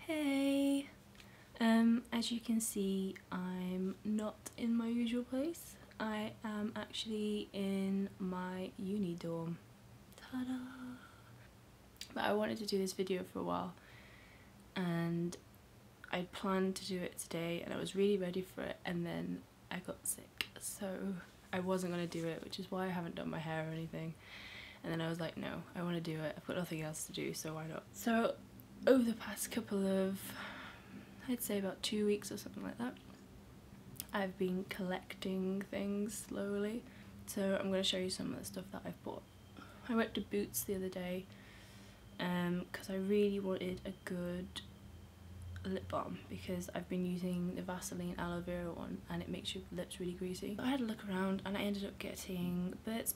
Hey! As you can see, I'm not in my usual place. I am actually in my uni dorm. Ta-da! But I wanted to do this video for a while and I planned to do it today and I was really ready for it, and then I got sick, so I wasn't going to do it, which is why I haven't done my hair or anything. And then I was like, no, I want to do it. I've got nothing else to do, so why not? So over the past couple of, I'd say about 2 weeks or something like that, I've been collecting things slowly. So I'm going to show you some of the stuff that I've bought. I went to Boots the other day because I really wanted a good lip balm, because I've been using the Vaseline aloe vera one and it makes your lips really greasy. I had a look around and I ended up getting Burt's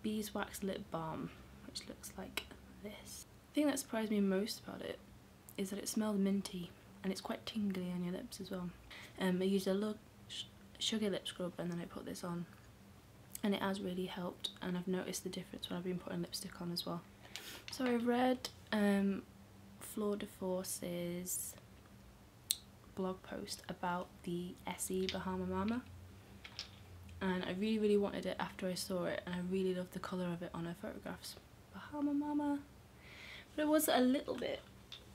Beeswax lip balm, which looks like this. The thing that surprised me most about it is that it smells minty and it's quite tingly on your lips as well. I used a sugar lip scrub and then I put this on and it has really helped, and I've noticed the difference when I've been putting lipstick on as well. So I read Fleur de Force's blog post about the Essie Bahama Mama, and I really wanted it after I saw it, and I really loved the colour of it on her photographs. Bahama Mama. But I was a little bit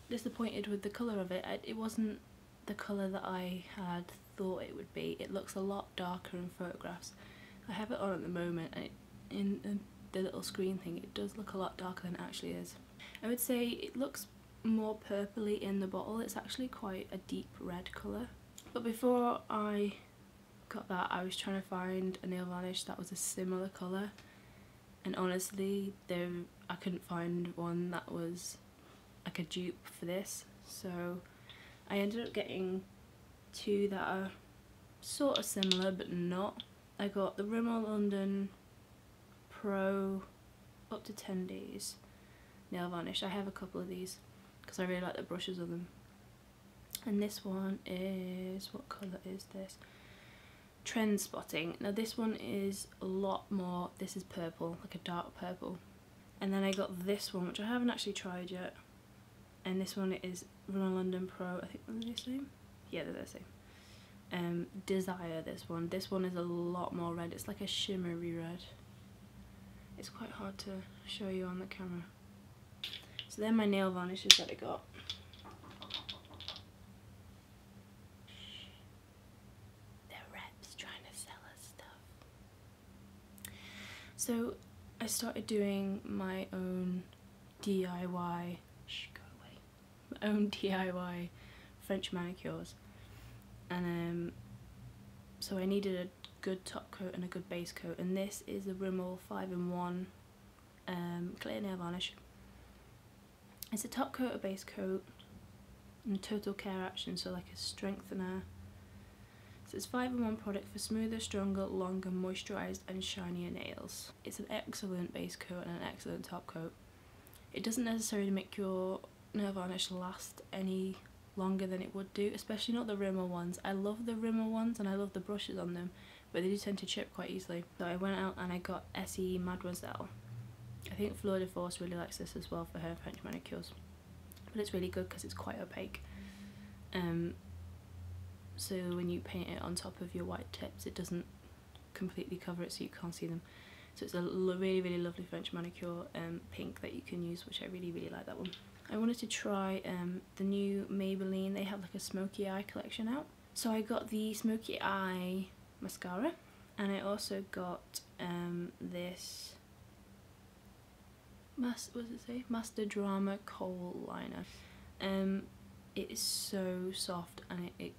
disappointed with the colour of it. It wasn't the colour that I had thought it would be. It looks a lot darker in photographs. I have it on at the moment and in the little screen thing it does look a lot darker than it actually is. I would say it looks more purpley in the bottle. It's actually quite a deep red colour. But before I got that, I was trying to find a nail varnish that was a similar colour, and honestly I couldn't find one that was like a dupe for this, so I ended up getting two that are sort of similar but not. I got the Rimmel London Pro up to 10 days nail varnish. I have a couple of these because I really like the brushes of them. And this one is, what colour is this? Trend Spotting. Now this one is a lot more, this is purple, like a dark purple. And then I got this one, which I haven't actually tried yet. And this one is Rimmel London Pro, I think they're the same? Yeah, they're the same. Desire, this one. This one is a lot more red. It's like a shimmery red. It's quite hard to show you on the camera. So they're my nail varnishes that I got. They're reps trying to sell us stuff. So I started doing my own DIY, my own DIY French manicures. And so I needed a good top coat and a good base coat, and this is the Rimmel 5-in-1 clear nail varnish. It's a top coat, a base coat, and a total care action, so like a strengthener. So it's 5-in-1 product for smoother, stronger, longer, moisturised and shinier nails. It's an excellent base coat and an excellent top coat. It doesn't necessarily make your nail varnish last any longer than it would do, especially not the Rimmel ones. I love the Rimmel ones and I love the brushes on them, but they do tend to chip quite easily. So I went out and I got Essie Mademoiselle. I think Fleur de Force really likes this as well for her French manicures, but it's really good because it's quite opaque. So when you paint it on top of your white tips, it doesn't completely cover it so you can't see them. So it's a really lovely French manicure pink that you can use, which I really like that one. I wanted to try the new Maybelline. They have like a smoky eye collection out. So I got the smoky eye mascara, and I also got this what does it say? Master Drama Kohl liner. It is so soft and it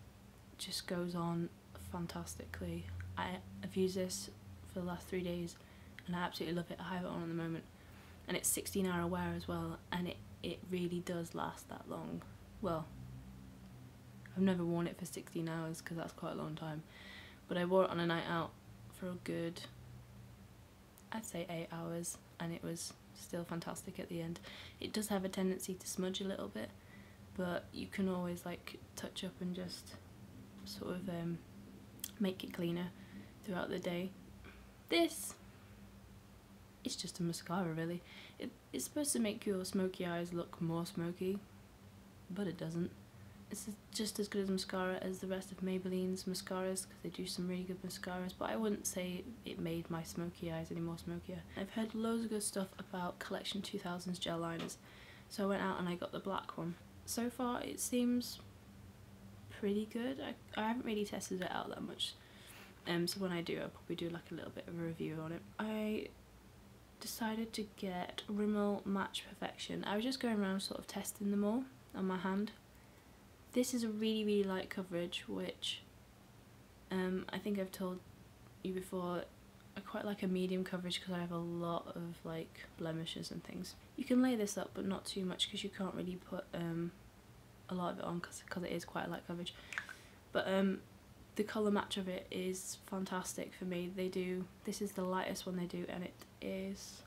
just goes on fantastically. I've used this for the last 3 days and I absolutely love it. I have it on at the moment, and it's 16-hour wear as well, and it really does last that long. Well, I've never worn it for 16 hours because that's quite a long time, but I wore it on a night out for a good, I'd say 8 hours, and it was still fantastic at the end. It does have a tendency to smudge a little bit, but you can always like touch up and just sort of make it cleaner throughout the day. This it's just a mascara really. It's supposed to make your smoky eyes look more smoky, but it doesn't. This is just as good as mascara as the rest of Maybelline's mascaras, because they do some really good mascaras, but I wouldn't say it made my smoky eyes any more smokier. I've heard loads of good stuff about Collection 2000's gel liners, so I went out and I got the black one. So far it seems pretty good. I haven't really tested it out that much, so when I do, I'll probably do like a little bit of a review on it. I decided to get Rimmel Match Perfection. I was just going around sort of testing them all on my hand. This is a really light coverage, which I think I've told you before, I quite like a medium coverage because I have a lot of like blemishes and things. You can lay this up but not too much because you can't really put a lot of it on because it is quite a light coverage. But the colour match of it is fantastic for me. This is the lightest one they do, and it is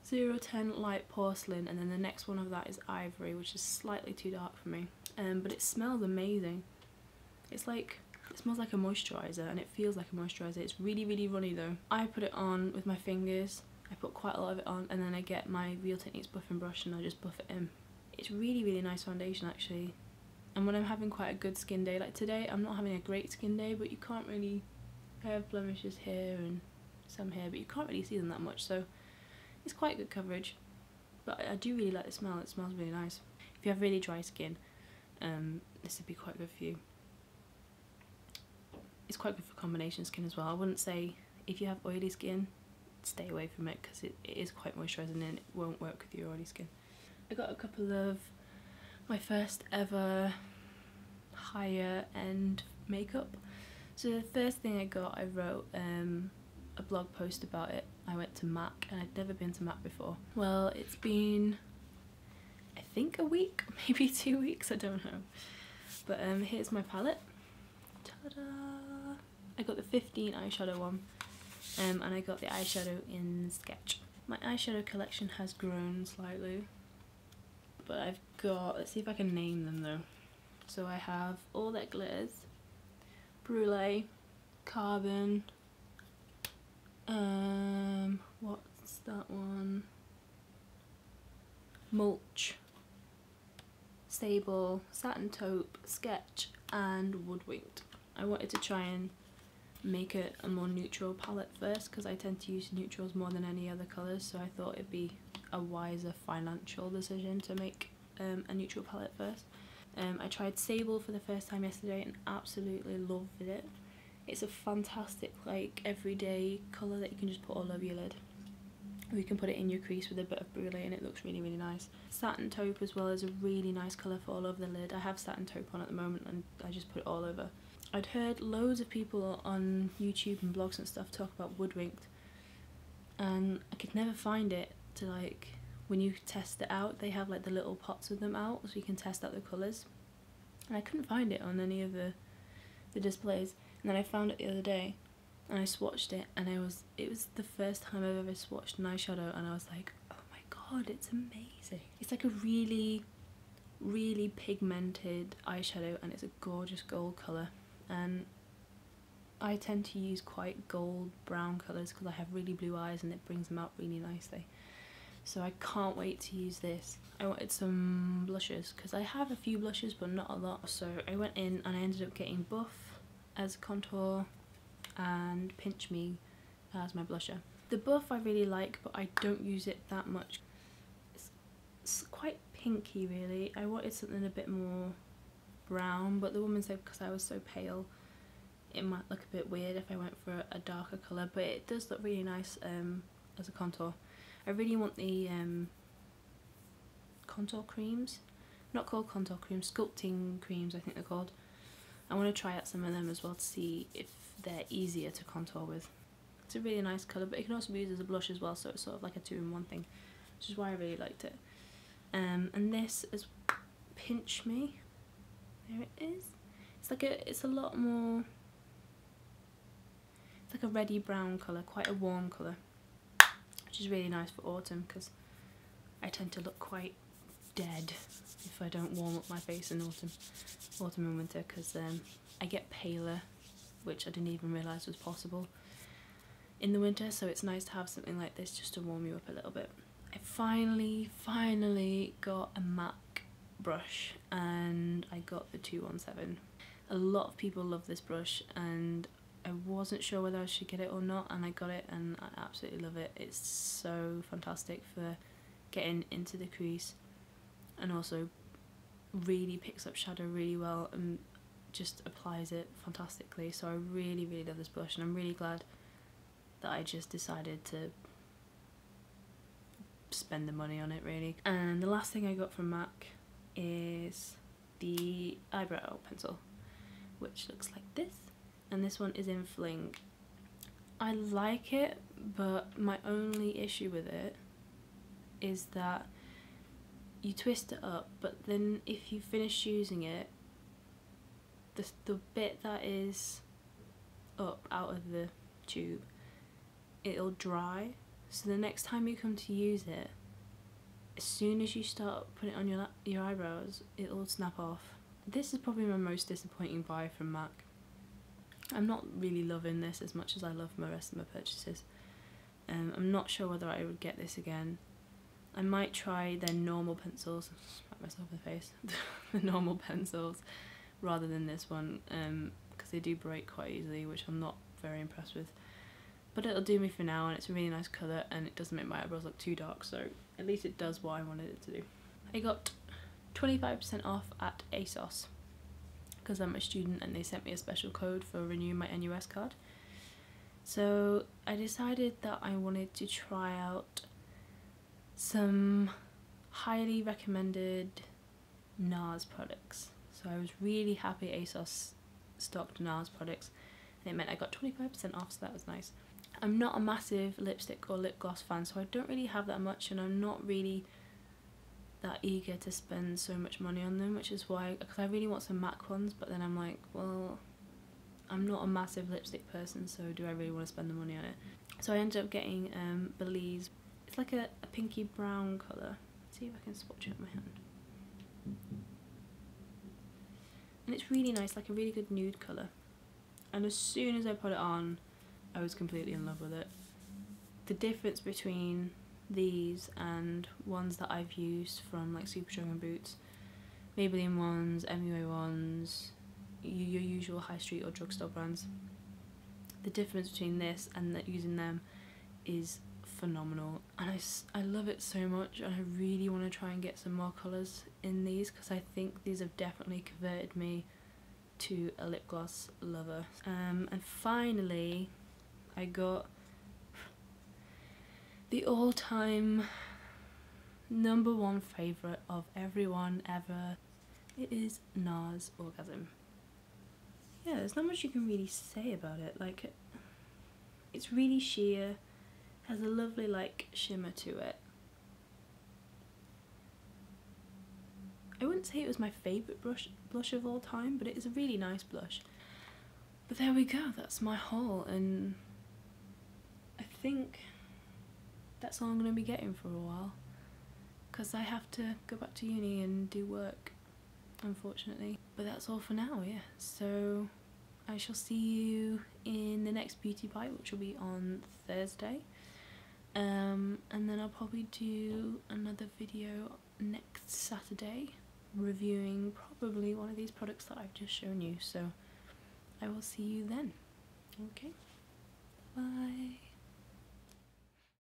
010 Light Porcelain, and then the next one of that is Ivory, which is slightly too dark for me. But it smells amazing. It smells like a moisturiser and it feels like a moisturiser. It's really runny though. I put it on with my fingers. I put quite a lot of it on, and then I get my Real Techniques buffing brush and I just buff it in. It's really nice foundation actually. And when I'm having quite a good skin day, like today I'm not having a great skin day, but you can't really, I have blemishes here and some here, but you can't really see them that much, so it's quite good coverage. But I do really like the smell. It smells really nice. If you have really dry skin, this would be quite good for you. It's quite good for combination skin as well. I wouldn't say if you have oily skin, stay away from it because it is quite moisturising and it won't work with your oily skin. I got a couple of my first ever higher end makeup. So the first thing I got, I wrote a blog post about it. I went to MAC and I'd never been to MAC before. Well, it's been I think a week, maybe 2 weeks, I don't know. But here's my palette. Ta-da! I got the 15 eyeshadow one, and I got the eyeshadow in Sketch. My eyeshadow collection has grown slightly, but I've got, let's see if I can name them though. So I have All That Glitters, Brulee, Carbon, what's that one? Mulch, Stable, Satin Taupe, Sketch, and Woodwinked. I wanted to try and make it a more neutral palette first because I tend to use neutrals more than any other colours, so I thought it'd be a wiser financial decision to make a neutral palette first. I tried Sable for the first time yesterday and absolutely loved it. It's a fantastic like everyday colour that you can just put all over your lid. Or you can put it in your crease with a bit of Brulee and it looks really nice. Satin Taupe as well is a really nice colour for all over the lid. I have Satin Taupe on at the moment and I just put it all over. I'd heard loads of people on YouTube and blogs and stuff talk about Woodwinked, and I could never find it to like, when you test it out, they have like the little pots with them out so you can test out the colours. And I couldn't find it on any of the displays. And then I found it the other day and I swatched it, and it was the first time I've ever swatched an eyeshadow, and I was like, oh my god, it's amazing. It's like a really pigmented eyeshadow and it's a gorgeous gold colour, and I tend to use quite gold brown colours because I have really blue eyes and it brings them out really nicely. So I can't wait to use this. I wanted some blushes because I have a few blushes but not a lot, so I went in and I ended up getting Buff as contour and Pinch Me as my blusher. The Buff I really like, but I don't use it that much. It's quite pinky really. I wanted something a bit more brown, but the woman said because I was so pale it might look a bit weird if I went for a darker colour, but it does look really nice as a contour. I really want the contour creams, not called contour creams, sculpting creams I think they're called. I want to try out some of them as well to see if they're easier to contour with. It's a really nice colour, but it can also be used as a blush as well, so it's sort of like a 2-in-1 thing, which is why I really liked it. And this is Pinch Me. There it is. It's a lot more, it's like a reddy brown colour, quite a warm colour, which is really nice for autumn because I tend to look quite dead if I don't warm up my face in autumn and winter, because I get paler, which I didn't even realise was possible in the winter, so it's nice to have something like this just to warm you up a little bit. I finally got a MAC brush and I got the 217. A lot of people love this brush and I wasn't sure whether I should get it or not, and I got it and I absolutely love it. It's so fantastic for getting into the crease and also really picks up shadow really well and just applies it fantastically. So I really love this brush, and I'm really glad that I just decided to spend the money on it really. And the last thing I got from MAC is the eyebrow pencil, which looks like this, and this one is in Fling. I like it, but my only issue with it is that you twist it up, but then if you finish using it, the bit that is up out of the tube, it'll dry. So the next time you come to use it, as soon as you start putting it on your eyebrows, it'll snap off. This is probably my most disappointing buy from MAC. I'm not really loving this as much as I love my rest of my purchases. I'm not sure whether I would get this again. I might try their normal pencils, smack myself in the face, the normal pencils, rather than this one, because they do break quite easily, which I'm not very impressed with. But it'll do me for now, and it's a really nice colour and it doesn't make my eyebrows look too dark, so at least it does what I wanted it to do. I got 25% off at ASOS because I'm a student and they sent me a special code for renewing my NUS card. So I decided that I wanted to try out some highly recommended Nars products. So I was really happy ASOS stocked Nars products, and it meant I got 25% off, so that was nice. I'm not a massive lipstick or lip gloss fan, so I don't really have that much, and I'm not really that eager to spend so much money on them, which is why, because I really want some MAC ones, but then I'm like, well, I'm not a massive lipstick person, so do I really want to spend the money on it? So I ended up getting Belize. It's like a pinky brown colour. Let's see if I can swatch it with my hand. And it's really nice, like a really good nude colour. And as soon as I put it on, I was completely in love with it. The difference between these and ones that I've used from like Superstrong and Boots, Maybelline ones, MUA ones, your usual high street or drugstore brands, the difference between this and using them is phenomenal, and I love it so much, and I really want to try and get some more colours in these because I think these have definitely converted me to a lip gloss lover. And finally I got the all-time #1 favourite of everyone ever. It is Nars Orgasm. Yeah, there's not much you can really say about it. Like, it's really sheer, has a lovely like shimmer to it. I wouldn't say it was my favourite blush of all time, but it is a really nice blush. But there we go, that's my haul, and I think that's all I'm going to be getting for a while, because I have to go back to uni and do work, unfortunately. But that's all for now, yeah. So I shall see you in the next beauty bite, which will be on Thursday. And then I'll probably do another video next Saturday reviewing probably one of these products that I've just shown you. So I will see you then. Okay, bye.